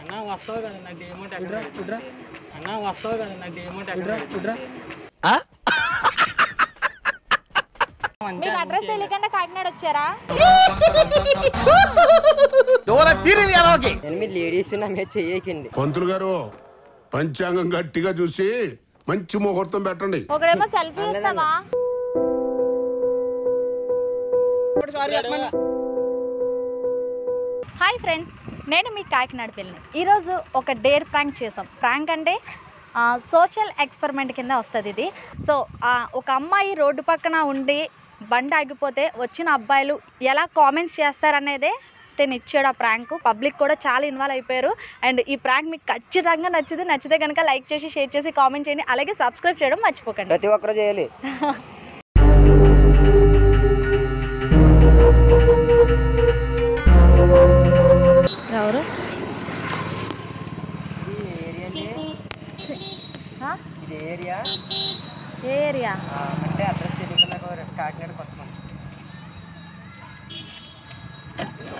అన్నా వస్తావు కదా నా డేమోట్ ఎక్కడ అన్నా వస్తావు కదా నా డేమోట్ ఎక్కడ మీకు అడ్రస్ తెలియకుండా కాకినాడ వచ్చారా? 8 లేడీస్ నా మీద చెయ్యకండి. పంతులు గారు పంచాంగం గట్టిగా చూసి మంచి ముహూర్తం పెట్టండి. ఒకడేమో సెల్ఫీ ఇస్తావా? హాయ్ ఫ్రెండ్స్, నేను మీ కాకినాడ పిల్లని. ఈరోజు ఒక డేర్ ప్రాంక్ చేసాం. ప్రాంక్ అంటే సోషల్ ఎక్స్పెరిమెంట్ కింద వస్తుంది ఇది. సో ఒక అమ్మాయి రోడ్డు పక్కన ఉండి బండి ఆగిపోతే వచ్చిన అబ్బాయిలు ఎలా కామెంట్స్ చేస్తారనేదే నేను ఇచ్చాడు ఆ ప్రాంక్. పబ్లిక్ కూడా చాలా ఇన్వాల్వ్ అయిపోయారు. అండ్ ఈ ప్రాంక్ మీకు ఖచ్చితంగా నచ్చితే కనుక లైక్ చేసి షేర్ చేసి కామెంట్ చేయండి. అలాగే సబ్స్క్రైబ్ చేయడం మర్చిపోకండి. ప్రతి ఒక్కరు చేయాలి. ఎవరు ఏ ఏరియా అంటే అడ్రస్ తెలియకుండా కాకినాడ కొత్త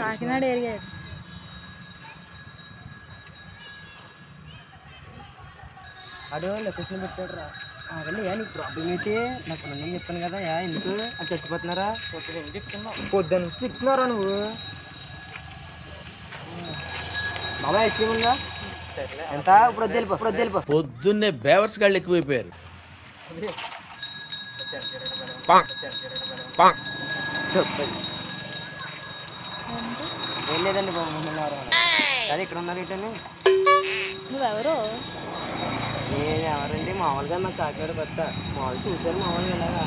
కాకినాడ ఏరియా అదే లొకేషన్ పెట్టాడు రా. అదే నీకు ప్రాబ్లం అయితే నాకు నేను చెప్పాను కదా. ఎందుకు అది చచ్చిపోతున్నారా? పొద్దున్న నుంచి తిప్పుతున్నారా నువ్వు? బాబా ఐస్క్రీమ్ ఉందా? ఎంత? ఇప్పుడు వెళ్ళిపో. పొద్దున్నే బేవర్స్ గాళ్ళు ఎక్కువైపోయారు. ఏం లేదండి బాబు, మమ్మల్ని అదే ఇక్కడ ఉన్నారు ఏంటని. నువ్వెవరు? నేను ఎవరండి? మామూలుగా నాకు కాకినాడ కొత్త. మామూలు చూశాను, మామూలుగా ఇలాగా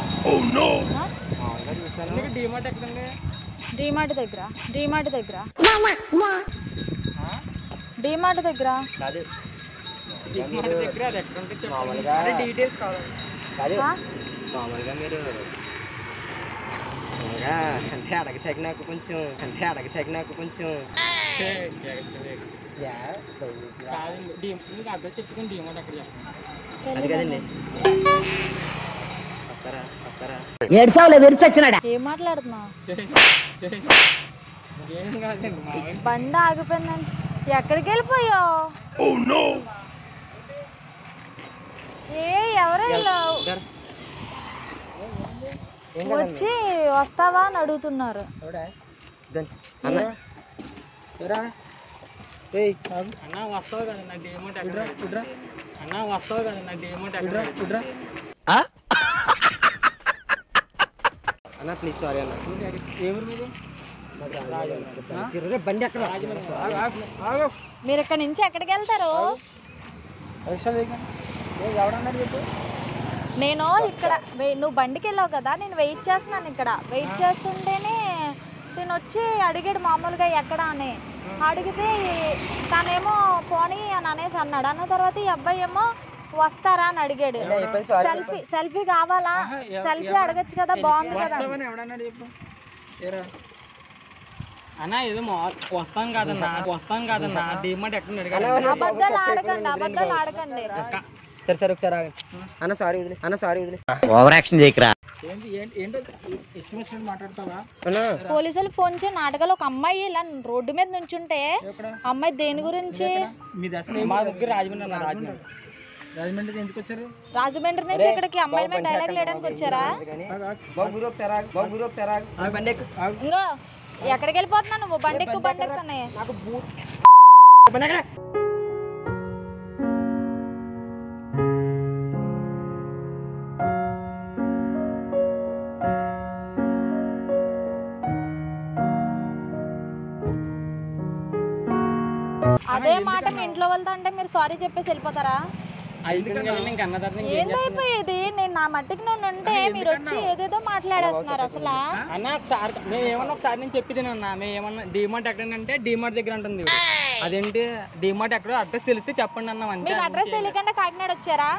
మామూలుగా చూశాను. డీమార్ట్ ఎక్కడండి? డీమార్ట్ దగ్గర కాదు దగ్గర అది ఎక్కడ ఉంటే మామూలుగా డీటెయిల్స్ కావాలి. కాదు మామూలుగా మీరు అంటే అడగతగి నాకు కొంచెం అడ్రస్ చెప్పుకొని డీమార్ట్ ఎక్కడ చెప్పండి. అది కదండి. వస్తారా? ఏం మాట్లాడుతున్నావు? ఏం కాదండి, బండి ఆగిపోయిందండి. ఎక్కడికి వెళ్ళిపోయావు? ఎవరు వచ్చి వస్తావా అని అడుగుతున్నారు. అన్నా వస్తావు కదా నా డేమోట్ ఎక్కడ అన్నా వస్తావు కదా నా డేమోట్ ఎక్కడ అన్న ప్లీజ్ సారీ అన్న. ఎవరు మీరు? బండి అక్కడ. మీరు ఇక్కడ నుంచి ఎక్కడికి వెళ్తారు? ఎవడన్నారు చెప్పు. నేను ఇక్కడ నువ్వు బండికి వెళ్ళావు కదా, నేను వెయిట్ చేస్తున్నాను. ఇక్కడ వెయిట్ చేస్తుంటేనే నేను వచ్చి అడిగాడు మామూలుగా ఎక్కడ అని. అడిగితే తనేమో పోనీ అని అనేసి అన్నాడు. అన్న తర్వాత ఈ అబ్బాయి ఏమో వస్తారా అని అడిగాడు. సెల్ఫీ కావాలా? సెల్ఫీ అడగచ్చు కదా, బాగుంది కదా. ఎవడన్నాడు చెప్పు. అన్నా ఏదో వస్తాను కాదన్నా డీమార్ట్ ఎక్కడ అడిగాడు. అబద్ధాలు ఆడకండి. సరే ఒకసారి అన్న సారీ వదిలే. ఓవర్ యాక్షన్ చేయకరా. ఏంటో ఎస్టిమేషన్ మాట్లాడతావా? పోలీసులు ఫోన్ చేసి నాటకాలు ఒక అమ్మాయి ఇలా రోడ్డు మీద నుంచుంటే అమ్మాయి దేని గురించి? మా దగ్గర రాజమండ్రి ఎందుకు వచ్చారు? రాజమండ్రి నుంచి ఇక్కడికి అమ్మాయి మీద డైలాగ్ లేయడానికి వచ్చారా? ఇంకో ఎక్కడికి వెళ్ళిపోతున్నావు నువ్వు? బండెక్కునే అదే మాట మీ ఇంట్లో వాళ్ళతో అంటే మీరు సారీ చెప్పేసి వెళ్ళిపోతారా? ఏందైపోయేది? నేను నా మట్టికి నువ్వు ఉంటే మీరు వచ్చి ఏదేదో మాట్లాడేస్తున్నారు. అసలు మేమేమన్నా ఒకసారి నేను చెప్పిదేనన్నా. మేమన్నా డీమార్ట్ ఎక్కడంటే డీమార్ట్ దగ్గర ఉంటుంది. అదేంటి డీమార్ట్ ఎక్కడో అడ్రస్ తెలిస్తే చెప్పండి అన్నాం. అంటే మీకు అడ్రస్ తెలియకుండా కాకినాడ వచ్చారా?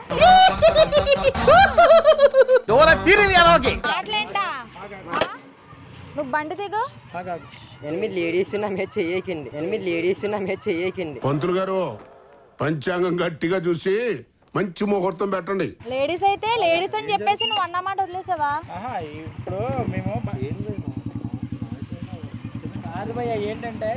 మాట్లాడేంటా? నువ్వు బండి దిగు. 8 లేడీస్ నా మీద చెయ్యకండి. పంతులు గారు పంచాంగం గట్టిగా చూసి మంచి ముహూర్తం పెట్టండి. లేడీస్ అయితే లేడీస్ అని చెప్పేసి నువ్వు అన్నమాట వదిలేసావా? ఇప్పుడు మేము కాదు భయ్య ఏంటంటే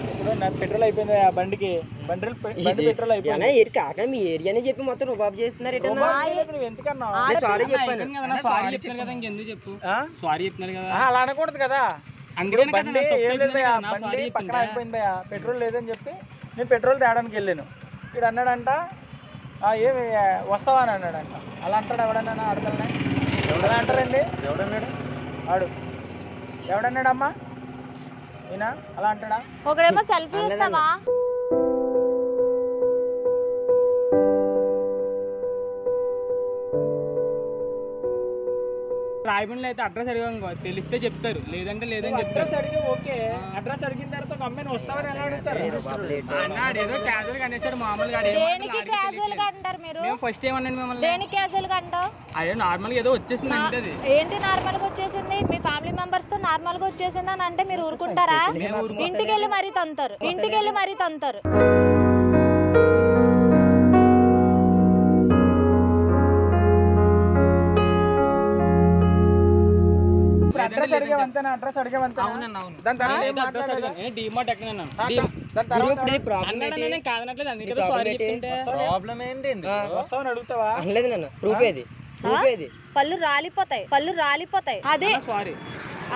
ఇప్పుడు నాకు పెట్రోల్ అయిపోయింది ఆ బండికి బండి పెట్రోల్ అయిపోయింది కాక మీ ఏరియానే చెప్పి మొత్తం రుబాబు చేస్తున్నారు నువ్వు ఎందుకన్నా సారీ చెప్పాను సారీ చెప్తున్నారు కదా ఇంకెందుకు చెప్పు సారీ చెప్తున్నారు కదా అలా అనకూడదు కదా అందుకే బండి ఏం లేదు భయ్య బండి పక్కన అయిపోయింది భయ్య పెట్రోల్ లేదని చెప్పి నేను పెట్రోల్ తేడానికి వెళ్ళాను ఇక్కడ అన్నాడంట ఏమి వస్తావా అని అన్నాడంట అలా అంటాడు ఎవడన్నా ఆడపిల్లనే ఎవడన్నా అంటారండి ఎవడన్నాడు ఆడు ఎవడన్నాడమ్మా ఈయన అలా అంటాడా ఒకడేమో సెల్ఫీ ఇస్తావా రాయబండ్లో అయితే అడ్రస్ అడిగాం తెలిస్తే చెప్తారు లేదంటే లేదని చెప్తారు అడ్రస్ అడిగి ఓకే అడ్రస్ అడిగిన తర్వాత ఒక అమ్మాయిని వస్తావని ఎలా అడుగుతారు అన్నాడు ఏదో క్యాజువల్ గా అనేసాడు మామూలుగా దేనికి క్యాజువల్ గా అంటారు మీరు మేము ఫస్ట్ ఏమన్నాను మిమ్మల్ని దేనికి క్యాజువల్ గా అంటావు అదే నార్మల్ గా ఏదో వచ్చేసింది అంటే అది ఏంటి నార్మల్ గా వచ్చేసింది మీ ఫ్యామిలీ మెంబర్స్ తో నార్మల్ గా వచ్చేసింది అని అంటే మీరు ఊరుకుంటారా ఇంటికి వెళ్ళి మరీ తంతారు అడ్రస్ అడిగావంతేనా అడ్రస్ అడిగావంతేనా అవునన్నా అవును దాని తర్వాత ఏం అడ్రస్ మాట్లాడదా? అడిగాను డిమార్ట్ ఎక్కడ దాని తర్వాత అన్నాడన్నా నేను కాదనట్లేదు అందుకే సారీ చెప్తుంటే ప్రాబ్లం ఏంటి వస్తావని అడుగుతావా అనలేదు నన్ను ప్రూఫ్ ఏది పళ్ళు రాలిపోతాయి అదే సారీ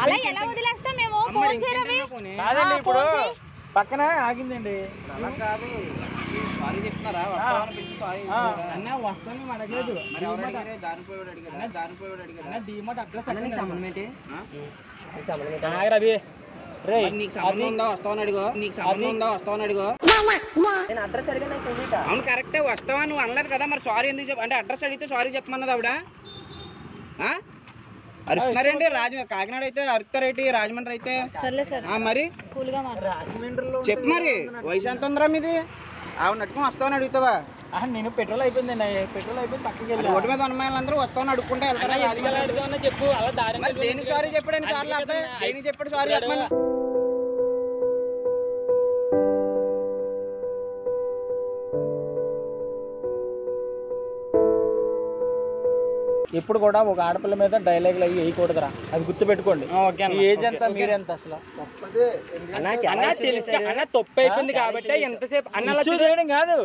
అలా ఎలా వదిలేస్తా మేము ఫోన్ చేయరవి కాదండి ఇప్పుడు పక్కన ఆగిందండి అలా కాదు సారీ చెప్తున్నారా అన్న వస్తాను మేము అడగలేదు దారిపోయాడు అడిగారు డిమార్ట్ అడ్రస్ నీకు సంబంధం ఏంటి రవి రే నీకు సంబంధం ఉందా వస్తావని అడిగో నేను అడ్రస్ అడిగా నాకు తెలియక అవును కరెక్టే వస్తావా నువ్వు అనలేదు కదా మరి సారీ ఎందుకు చెప్పు అంటే అడ్రస్ అడిగితే సారీ చెప్పమన్నది ఆవిడ అరుస్తున్నారేంటి కాకినాడ అయితే అరుస్తారేంటి రాజమండ్రి అయితే మరి చెప్పు మరి వయసు ఎంత ఉందిరా మీది ఆవిడ నట్టుకుని వస్తావని అడుగుతావా నేను పెట్రోల్ అయిపోయిందండి పెట్రోల్ అయిపోయింది పక్కకి వెళ్ళి రోడ్డు మీద ఉన్న అందరూ వస్తావని అడుక్కుంటే వెళ్తారా రాజమండ్రి చెప్పు అలా దారి మరి దేనికి సారీ చెప్పాడు సార్లు అబ్బాయి దేనికి చెప్పాడు సారీ చెప్పమని ఇప్పుడు కూడా ఒక ఆడపిల్ల మీద డైలాగులు అవి వేయకూడదురా అది గుర్తు పెట్టుకోండి ఈ ఏజ్ ఎంత మీరెంత అసలు అన్న తప్పు అయిపోయింది కాబట్టి ఎంతసేపు అన్న ఇష్యూ చేయడం కాదు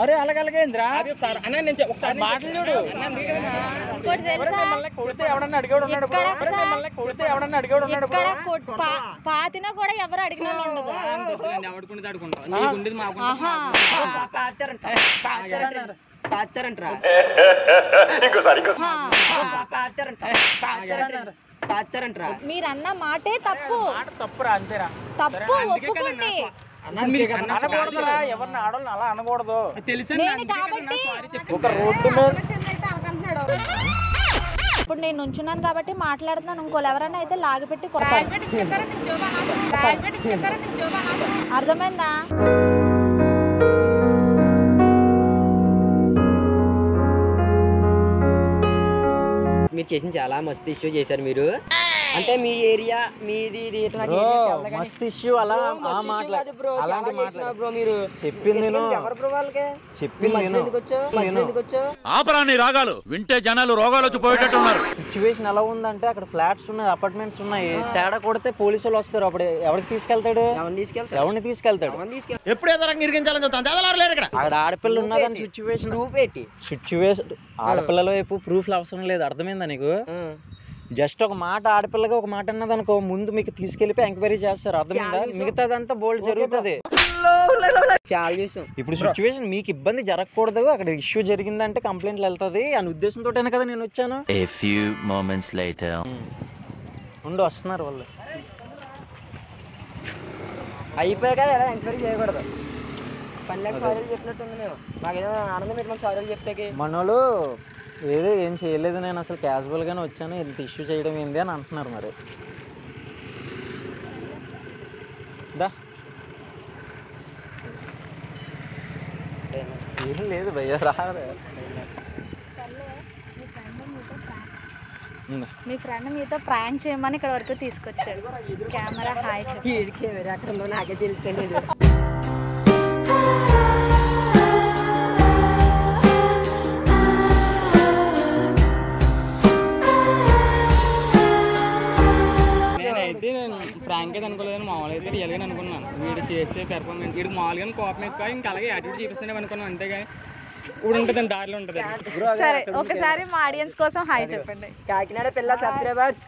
అరే అలాగేంద్రా అన్న నేను ఒకసారి మాటలు చూడు ఇంకోటి తెలుసా కొడితే ఎవడన్నా అడిగేవాడు ఉన్నాడు కొడితే ఎవడన్నా అడిగేవాడు ఉన్నాడు ఇక్కడ పాతినా కూడా ఎవరు అడిగిన వాళ్ళు ఉండదు ఎవడుకుంటే అడుకుంటాం నీకు ఉండేది పాచారంటరా మీరన్న మాటే తప్పు తప్పురా అంతేరా తప్పు ఒప్పుకోండి అనకూడదురా ఎవరిని ఆడవాళ్ళని అలా అనకూడదు తెలుసు నేను కాబట్టి ఒక రోడ్డు మీద ఇప్పుడు నేను నుంచున్నాను కాబట్టి మాట్లాడుతున్నాను ఇంకోళ్ళు ఎవరైనా అయితే లాగిపెట్టి కొడతారు అర్థమైందా మీరు చేసిన చాలా మస్తు ఇష్యూ చేశారు మీరు అంటే మీ ఏరియా మీది మస్త్ ఇష్యూ అలా బ్రో మీరు చెప్పింది ఎవరు బ్రో వాళ్ళకి చెప్పింది ఆపరాని రాగాలు వింటే జనాలు రోగాలు వచ్చి పోయేటట్టున్నారు. సిచ్యువేషన్ ఎలా ఉందంటే అక్కడ ఫ్లాట్స్ ఉన్నాయి అపార్ట్మెంట్స్ ఉన్నాయి తేడా కొడితే పోలీసు వాళ్ళు వస్తారు అప్పుడు ఎవరికి తీసుకెళ్తాడు ఎవరిని తీసుకెళ్తాడు ఎప్పుడు ఏదో రకంగా ఇరిగించాలని చూస్తాను లేరు ఇక్కడ. అక్కడ ఆడపిల్ల ఉన్నదని సిచ్యువేషన్ ఆడపిల్లల వైపు ప్రూఫ్లు అవసరం లేదు అర్థమైందా నీకు జస్ట్ ఒక మాట ఆడపిల్లగా ఒక మాట అన్నది అనుకో ముందు మీకు తీసుకెళ్లిపోయి ఎంక్వైరీ చేస్తారు అర్థమైందా మిగతాదంతా బోల్డ్ జరుగుతుంది చాలా చూసాం ఇప్పుడు సిచ్యువేషన్ మీకు ఇబ్బంది జరగకూడదు అక్కడ ఇష్యూ జరిగిందంటే కంప్లైంట్లు వెళ్తుంది అనే ఉద్దేశంతో కదా నేను వచ్చాను ఉండి వస్తున్నారు వాళ్ళు అయిపోయాక ఎలా ఎంక్వైరీ చేయకూడదు 12 సారీలు చెప్పినట్టుంది మేము మాకేదో ఆనందం పెట్టి మాకు సారీలు చెప్తే మనోళ్ళు ఏం చేయలేదు నేను అసలు క్యాజువల్గానే వచ్చాను ఇంత ఇష్యూ చేయడం ఏంది అని అంటున్నారు మరి దా ఏం లేదు భయ్య రారే మీ ఫ్రెండ్ మీతో ప్రాంక్ చేయమని ఇక్కడ వరకు తీసుకొచ్చాడు కెమెరా హాయ్ చెప్పి అక్కడ ఉందో నాకే తెలుస్తలేదు నేనైతే ఫ్రాంక్ వీడు చేసే పెర్ఫార్మెన్స్ వీడు మామూలుగా కోపం ఎక్కువ ఇంకా అలాగే యాటిట్యూడ్ చూపిస్తున్నాం అనుకున్నాం అంతేగాని ఇప్పుడు ఉంటుంది దారిలో ఉంటుంది. సరే ఒకసారి మా ఆడియన్స్ కోసం హాయ్ చెప్పండి. కాకినాడ పిల్ల సబ్స్క్రైబర్స్